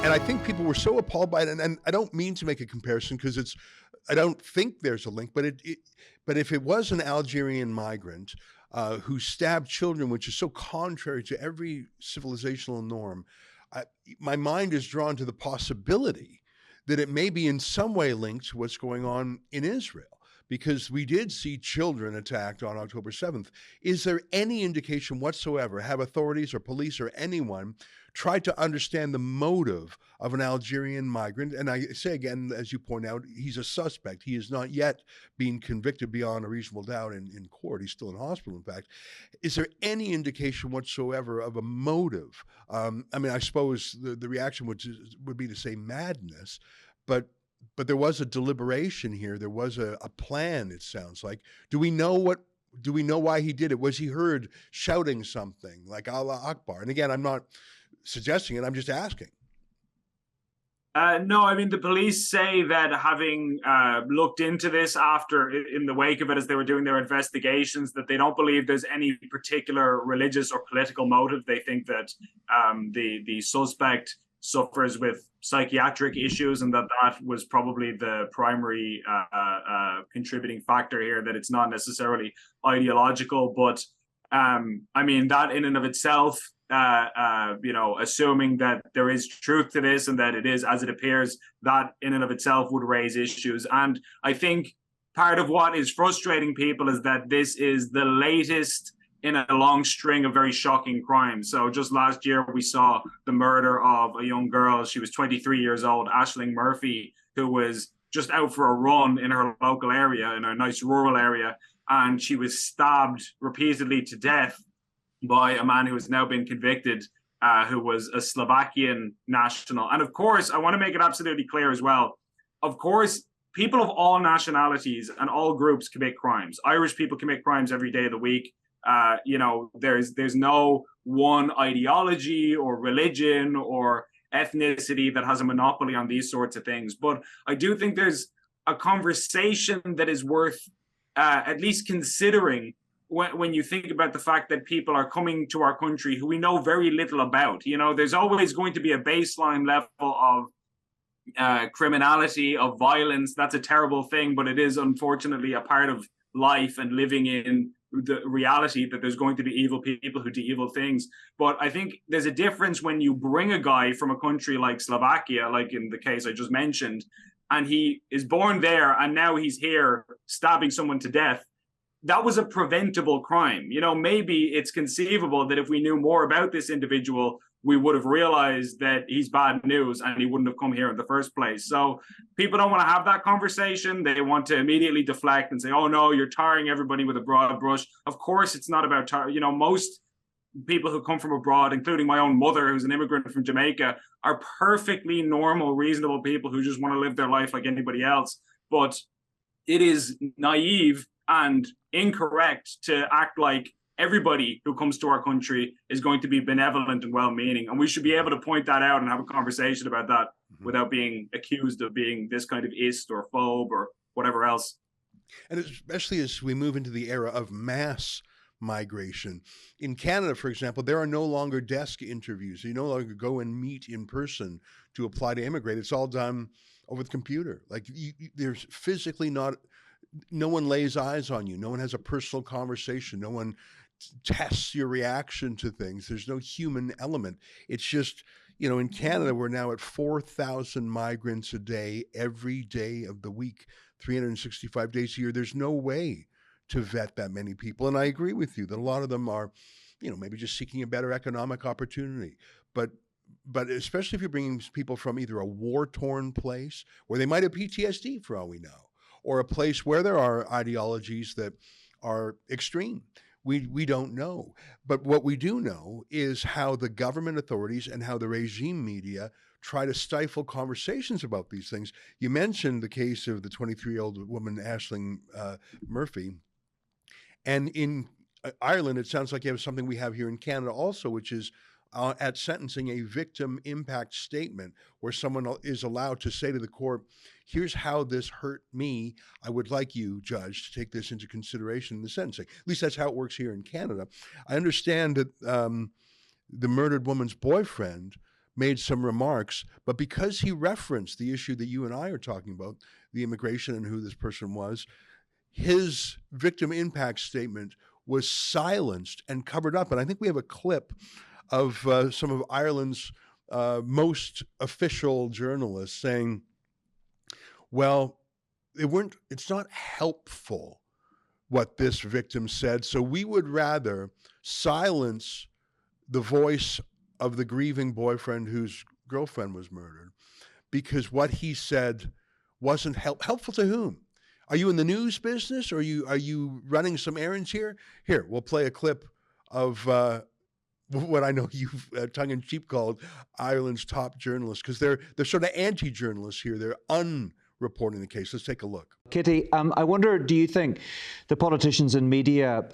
And I think people were so appalled by it, and I don't mean to make a comparison because I don't think there's a link, but but if it was an Algerian migrant who stabbed children, which is so contrary to every civilizational norm, I, my mind is drawn to the possibility that it may be in some way linked to what's going on in Israel. Because we did see children attacked on October 7th. Is there any indication whatsoever? Have authorities or police or anyone tried to understand the motive of an Algerian migrant? And I say again, as you point out, he's a suspect. He is not yet being convicted beyond a reasonable doubt in court. He's still in hospital, in fact. Is there any indication whatsoever of a motive? I mean, I suppose the reaction would be to say madness, but there was a deliberation here. There was a plan, it sounds like. Do we know why he did it? Was he heard shouting something like Allah Akbar? And again, I'm not suggesting it, I'm just asking. No, I mean, the police say that having looked into this in the wake of it, as they were doing their investigations, that they don't believe there's any particular religious or political motive. They think that the suspect suffers with psychiatric issues, and that was probably the primary contributing factor here, that it's not necessarily ideological. But I mean, that in and of itself, assuming that there is truth to this and that it is as it appears, that in and of itself would raise issues. And I think part of what is frustrating people is that this is the latest in a long string of very shocking crimes. So just last year, we saw the murder of a young girl. She was 23 years old, Aisling Murphy, who was just out for a run in her local area, in a nice rural area. And she was stabbed repeatedly to death by a man who has now been convicted, who was a Slovakian national. And of course, I want to make it absolutely clear as well. Of course, people of all nationalities and all groups commit crimes. Irish people commit crimes every day of the week. There's no one ideology or religion or ethnicity that has a monopoly on these sorts of things. But I do think there's a conversation that is worth at least considering when you think about the fact that people are coming to our country who we know very little about. You know, there's always going to be a baseline level of criminality, of violence. That's a terrible thing, but it is unfortunately a part of life and living in the reality that there's going to be evil people who do evil things. But I think there's a difference when you bring a guy from a country like Slovakia, like in the case I just mentioned, and he is born there and now he's here stabbing someone to death. That was a preventable crime. You know, maybe it's conceivable that if we knew more about this individual, we would have realized that he's bad news and he wouldn't have come here in the first place. So people don't want to have that conversation. They want to immediately deflect and say, oh, no, you're tarring everybody with a broad brush. Of course, it's not about most people who come from abroad, including my own mother, who's an immigrant from Jamaica, are perfectly normal, reasonable people who just want to live their life like anybody else. But it is naive and incorrect to act like everybody who comes to our country is going to be benevolent and well-meaning. And we should be able to point that out and have a conversation about that without being accused of being this kind of ist or phobe or whatever else. And especially as we move into the era of mass migration. In Canada, for example, there are no longer desk interviews. You no longer go and meet in person to apply to immigrate. It's all done over the computer. Like there's physically no one lays eyes on you. No one has a personal conversation. No one tests your reaction to things. There's no human element. It's just, in Canada, we're now at 4,000 migrants a day, every day of the week, 365 days a year. There's no way to vet that many people. And I agree with you that a lot of them are, maybe just seeking a better economic opportunity. But especially if you're bringing people from either a war-torn place where they might have PTSD for all we know, or a place where there are ideologies that are extreme. We don't know. But what we do know is how the government authorities and how the regime media try to stifle conversations about these things. You mentioned the case of the 23-year-old woman, Aisling Murphy. And in Ireland, it sounds like you have something we have here in Canada also, which is at sentencing, a victim impact statement where someone is allowed to say to the court, here's how this hurt me. I would like you, judge, to take this into consideration in the sentencing. At least that's how it works here in Canada. I understand that the murdered woman's boyfriend made some remarks, but because he referenced the issue that you and I are talking about, the immigration and who this person was, his victim impact statement was silenced and covered up. And I think we have a clip of some of Ireland's most official journalists saying, well, it's not helpful what this victim said, so we would rather silence the voice of the grieving boyfriend whose girlfriend was murdered, because what he said wasn't helpful to whom? Are you in the news business, or are you running some errands here? Here, we'll play a clip of what I know you've tongue-in-cheek called Ireland's top journalists, because they're sort of anti-journalists here. They're unreporting the case. Let's take a look. Kitty, I wonder, do you think the politicians and media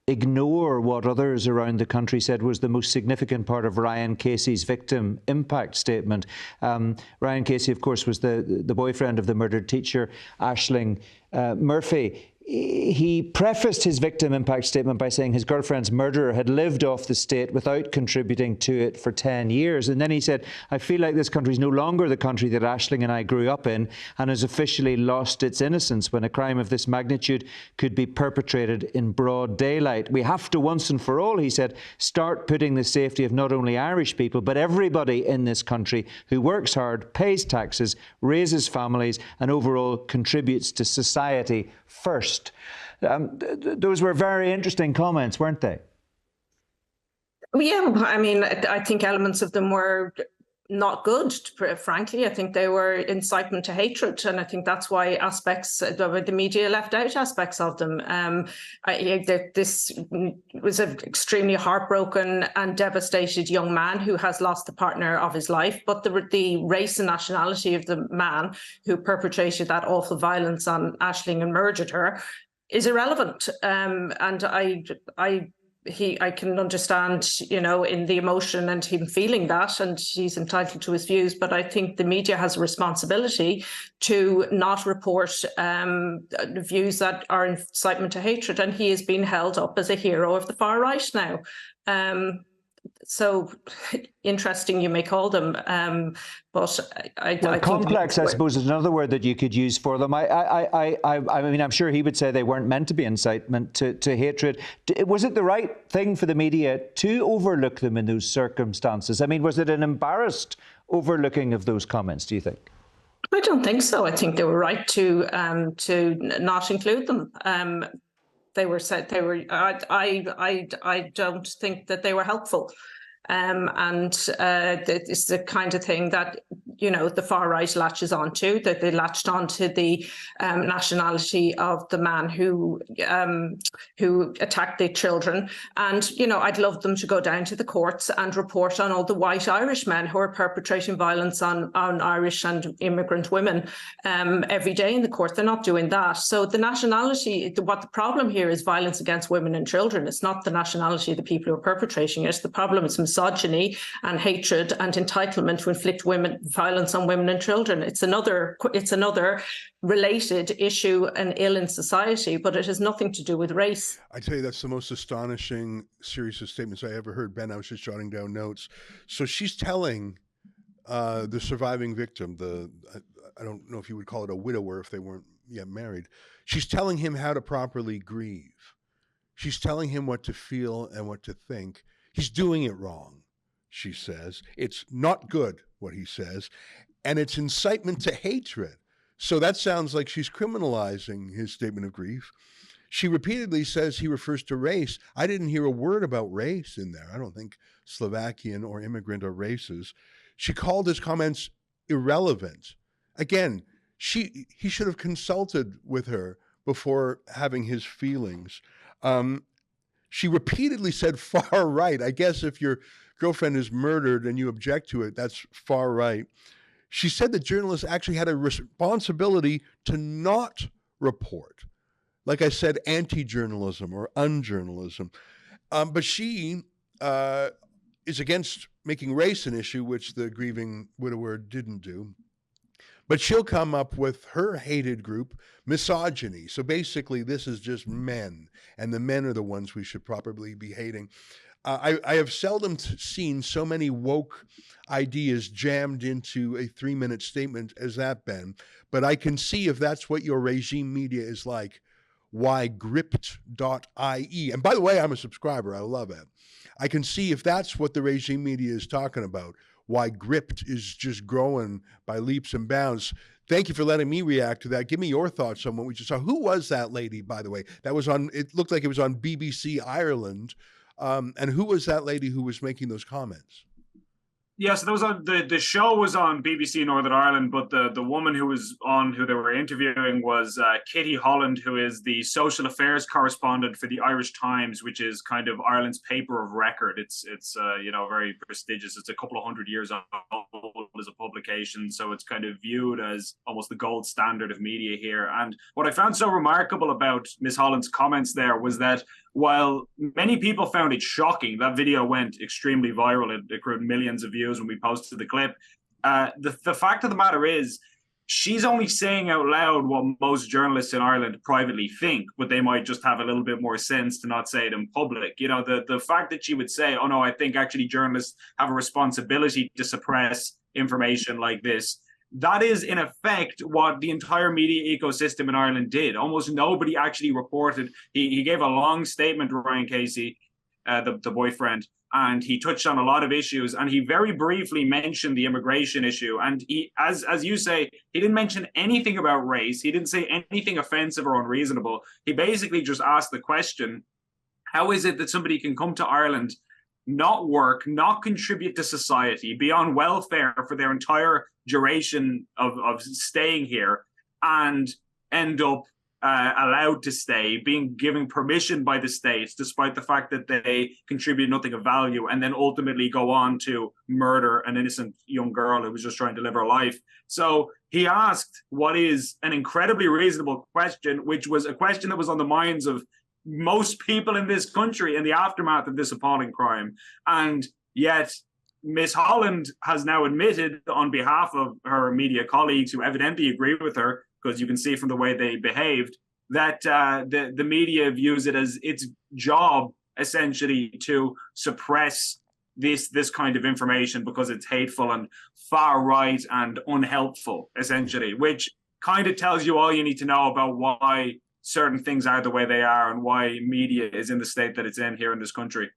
ignore what others around the country said was the most significant part of Ryan Casey's victim impact statement? Ryan Casey, of course, was the boyfriend of the murdered teacher, Aisling Murphy. He prefaced his victim impact statement by saying his girlfriend's murderer had lived off the state without contributing to it for 10 years. And then he said, I feel like this country is no longer the country that Aisling and I grew up in and has officially lost its innocence when a crime of this magnitude could be perpetrated in broad daylight. We have to once and for all, he said, start putting the safety of not only Irish people, but everybody in this country who works hard, pays taxes, raises families, and overall contributes to society first. Those were very interesting comments, weren't they? Yeah, I mean, I think elements of them were not good, frankly. I think they were incitement to hatred, and I think that's why the media left out aspects of them. This was an extremely heartbroken and devastated young man who has lost the partner of his life, but the race and nationality of the man who perpetrated that awful violence on Aisling and murdered her is irrelevant. And I can understand, in the emotion and him feeling that, and he's entitled to his views. But I think the media has a responsibility to not report views that are incitement to hatred. And he is being held up as a hero of the far right now. So interesting, you may call them, but I complex, I suppose, is another word that you could use for them. I mean, I'm sure he would say they weren't meant to be incitement to hatred. Was it the right thing for the media to overlook them in those circumstances? I mean, was it an embarrassed overlooking of those comments, do you think? I don't think so. I think they were right to not include them. They were said they were. I don't think that they were helpful, and it's the kind of thing that the far right latches onto. That they latched onto the nationality of the man who attacked the children, and I'd love them to go down to the courts and report on all the white Irish men who are perpetrating violence on Irish and immigrant women every day in the court. They're not doing that. So the nationality, what the problem here is violence against women and children. It's not the nationality of the people who are perpetrating it. The problem is misogyny and hatred and entitlement to inflict violence on women and children. It's another related issue and ill in society, but it has nothing to do with race. I tell you, that's the most astonishing series of statements I ever heard. Ben, I was just jotting down notes. So she's telling the surviving victim, I don't know if you would call it a widower if they weren't yet married. She's telling him how to properly grieve. She's telling him what to feel and what to think. He's doing it wrong, she says. It's not good, what he says, and it's incitement to hatred. So that sounds like she's criminalizing his statement of grief. She repeatedly says he refers to race. I didn't hear a word about race in there. I don't think Slovakian or immigrant are races. She called his comments irrelevant. Again, he should have consulted with her before having his feelings. She repeatedly said far right. I guess if your girlfriend is murdered and you object to it, that's far right. She said that journalists actually had a responsibility to not report. Like I said, anti-journalism or unjournalism. But she is against making race an issue, which the grieving widower didn't do. But she'll come up with her hated group, misogyny. So basically, this is just men, and the men are the ones we should probably be hating. I have seldom seen so many woke ideas jammed into a 3-minute statement as that, Ben. But I can see if that's what your regime media is like. Why gript.ie. And by the way, I'm a subscriber. I love it. I can see if that's what the regime media is talking about. Why Gript is just growing by leaps and bounds. Thank you for letting me react to that. Give me your thoughts on what we just saw. Who was that lady, by the way? That was on, it looked like it was on BBC Ireland. And who was that lady who was making those comments? Yes, there was the show was on BBC Northern Ireland, but the woman who was on, who they were interviewing, was Kitty Holland, who is the social affairs correspondent for the Irish Times, which is kind of Ireland's paper of record. It's very prestigious. It's a couple of 100 years old as a publication, so it's kind of viewed as almost the gold standard of media here. And what I found so remarkable about Ms. Holland's comments there was that while many people found it shocking, that video went extremely viral. It accrued millions of views when we posted the clip. The fact of the matter is, she's only saying out loud what most journalists in Ireland privately think, but they might just have a little bit more sense to not say it in public. You know, the fact that she would say, oh no, I think actually journalists have a responsibility to suppress information like this, that is in effect what the entire media ecosystem in Ireland did. Almost nobody actually reported. He gave a long statement to Ryan Casey, the boyfriend, and he touched on a lot of issues, and he very briefly mentioned the immigration issue. And he, as you say, he didn't mention anything about race. He didn't say anything offensive or unreasonable. He basically just asked the question, how is it that somebody can come to Ireland, not work, not contribute to society, be on welfare for their entire duration of staying here, and end up allowed to stay, being given permission by the state, despite the fact that they contribute nothing of value, and then ultimately go on to murder an innocent young girl who was just trying to live her life. So he asked what is an incredibly reasonable question, which was a question that was on the minds of most people in this country in the aftermath of this appalling crime. And yet Miss Holland has now admitted on behalf of her media colleagues, who evidently agree with her, because you can see from the way they behaved, that the media views it as its job essentially to suppress this kind of information because it's hateful and far right and unhelpful, essentially, which kind of tells you all you need to know about why certain things are the way they are and why media is in the state that it's in here in this country.